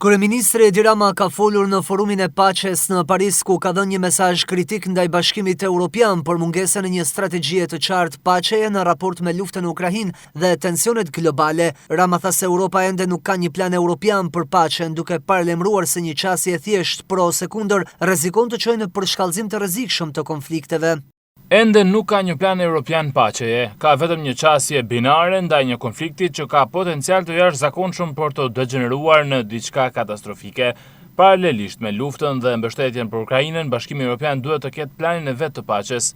Kryeministri Edi Rama ka folur në forumin e paqes në Paris, ku ka dhënë një mesazh kritik ndaj Bashkimit Evropian për mungesën e një strategjie të qartë paqeje në raport me luftën në Ukrainë dhe tensionet globale. Rama tha se Europa ende nuk ka një plan evropian për paqen, duke paralajmëruar se një qasje thjesht pro ose kundër rrezikon të çojë në përshkallëzim të rrezikshëm të konflikteve. Ende nuk ka një plan evropian paqeje, ka vetëm një qasje binare ndaj një konflikti që ka potencial të jashtëzakonshëm për të degeneruar në diçka katastrofike. Paralelisht me luftën dhe mbështetjen për Ukrainën, Bashkimi Evropian duhet të ketë planin e vet të paqes.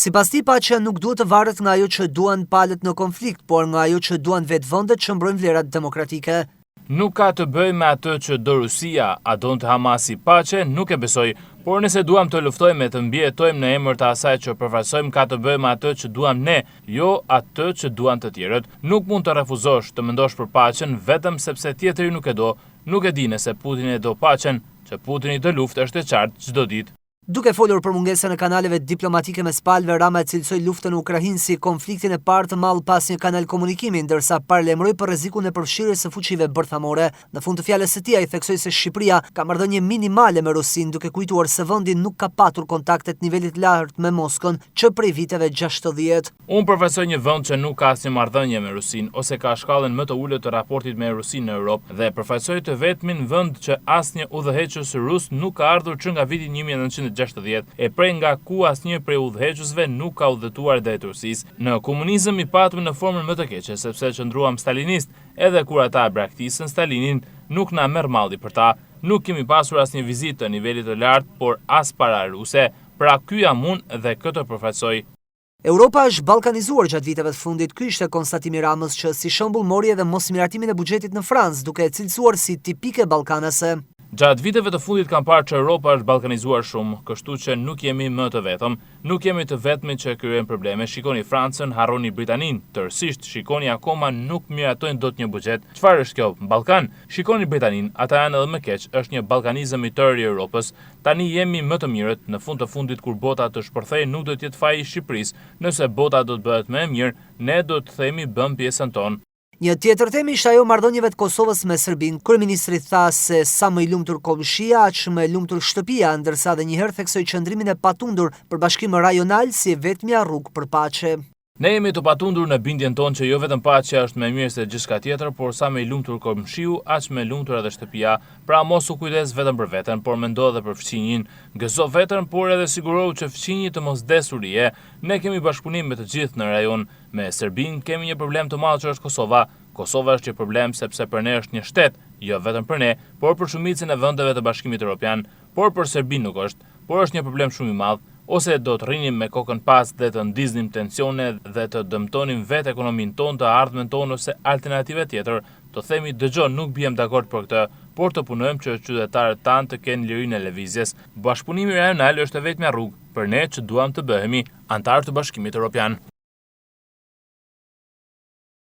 Sipas tij, paqja nuk duhet të varet nga ajo që duan palët në konflikt, por nga ajo që duan vetë vendet që mbrojnë vlerat demokratike. Nuk ka të bëjë me atë që do Rusia, a donte Hamasi paqe, nuk e besoj, por nëse duam të luftojmë e të mbijetojmë në emër të asaj që përfaqësojmë, ka të bëjë me atë që duam ne, jo atë që duan të tjerët. Nuk mund të refuzosh të mendosh për paqen vetëm sepse tjetri nuk e do. Nuk e di nëse Putin e do paqen, që Putini do luftë është e qartë çdo ditë. Duke folur për mungesën e kanaleve diplomatike mes palëve, Rama e cilësoi luftën në Ukrainë si konfliktin e parë të madh pas një kanal komunikimi, ndërsa paralajmëroi për rrezikun e përfshirjes së fuqive bërthamore. Në fund të fjalës së tij, ai theksoi se Shqipëria ka marrëdhënie minimale me Rusinë, duke kujtuar se vendi nuk ka patur kontakte të nivelit lartë me Moskën që prej viteve 60. Unë përfaqësoj një vend që nuk ka asnjë marrëdhënie me Rusinë ose ka shkallën më të ulët të raportit me Rusinë në Europë, dhe përfaqësoj të vetmin vend që asnjë udhëheqës rus nuk ka ardhur që nga viti 1960, e prej nga ku asnjë prej udhëheqësve nuk ka udhëtuar drejt Rusisë. Në komunizëm i patëm në formën më të keqe, sepse qëndruam stalinist, edhe kur ata braktisën Stalinin, nuk na merr malli për ta. Nuk kemi pasur asnjë vizitë të nivelit të lartë, por as para ruse. Pra ky jam unë dhe këtë përfaqësoj. Europa është ballkanizuar gjatë viteve të fundit. Ky ishte konstatimi Ramës, që si shembull mori edhe mosmiratimin e buxhetit në Francë, duke e cilësuar si tipike ballkanase. Gjatë viteve të fundit kam parë që Europa është ballkanizuar shumë, kështu që nuk jemi më të vetëm, nuk jemi të vetmi që krijojmë probleme. Shikoni Francën, harroni Britaninë, tërësisht shikoni akoma nuk miratojnë dot një buxhet. Çfarë është kjo? Ballkan? Shikoni Britaninë, ata janë edhe më keq, është një ballkanizëm i tërë i Europës. Tani jemi më të mirët, në fund të fundit kur bota të shpërthejë nuk do të jetë faji i Shqipërisë. Nëse bota do të bëhet më e mirë, ne do të themi bëm pjesën tonë. Një tjetër temë ishte ajo marrëdhënieve të Kosovës me Serbinë. Kryeministri tha se sa më i lumtur komshia, aq më e lumtur shtëpia, ndërsa edhe një herë theksoi qëndrimin e patundur për bashkim rajonal si vetmja rrugë për paqe. Ne jemi të patundur në bindjen tonë që jo vetëm paqja është më mirë se gjithçka tjetër, por sa më i lumtur komshiu, aq më e lumtur edhe shtëpia. Pra mos u kujdes vetëm për veten, por mendo edhe për fëmijën. Gëzo veten, por edhe sigurohu që fëmijë të mos desurie. Ne kemi bashkëpunim me të gjithë në rajon. Me Serbinë kemi një problem të madh që është Kosova. Kosova është një problem sepse për ne është një shtet, jo vetëm për ne, por për shumicën e vendeve të Bashkimit Evropian, por për Serbinë nuk është, por është një problem shumë i madh. Ose do të rrinim me kokën pas dhe të ndiznim tensione dhe të dëmtonim vetë ekonominë tonë, të ardhmen tonë, ose alternative tjetër, të themi dëgjoj nuk bijem dakord për këtë, por të punojmë që qytetarët tanë të kenë lirinë e lëvizjes. Bashkëpunimi rajonal është e vetmja rrugë për ne që duam të bëhemi antar të Bashkimit Evropian.